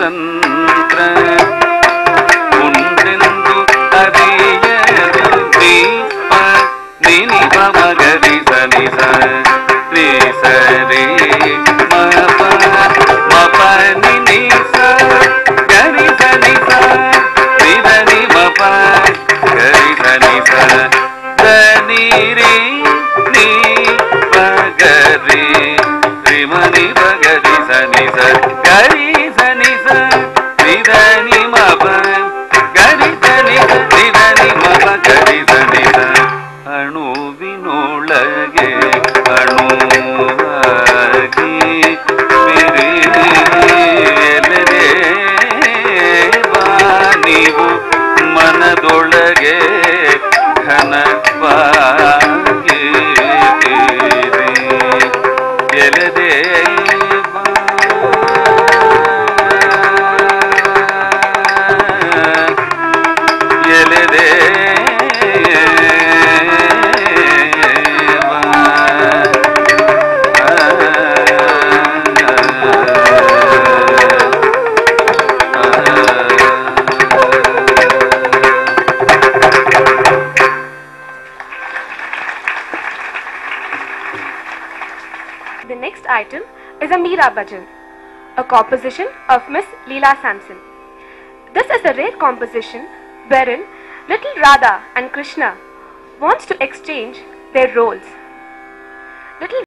ತಂತ್ರ ಉಂಟೆಂದು ಅರಿಯದು ದೀಪ ನಿನಿ ಮಗರಿ ಸನಿ ಸರಿ ಸರಿ ಮಪ ಮಪ ನಿನಿ ಸ ಗರಿ ಸನಿ ಸ ನಿಧನಿ ಮಪ ಗರಿ ಸನಿ ಸ ಧನಿ ರೇ ನೀ ಬಗರಿ ರಿಮನಿ ಬಗರಿ ಸನಿ ಸ ಗರಿ ಸನಿ ಸ ನಿಧನಿ ಮಪ ಗರಿ ಸನಿ ಸ ನಿಧನಿ ಮಪ ಗರಿ ಸನಿ ಸ ಅಣುವಿನೊಳಗೆ ಅಣುವಾಗಿ ಮಿರಿಯಲೆದೇವಾ ನೀವು ಮನದೊಳಗೆ ಘನವಾಗಿ ಎಲೆದೇವಾ ಎಲೆದೇ The next item is a Meera Bhajan, a composition of Miss Leela Sampson. This is a rare composition wherein little Radha and Krishna wants to exchange their roles. Little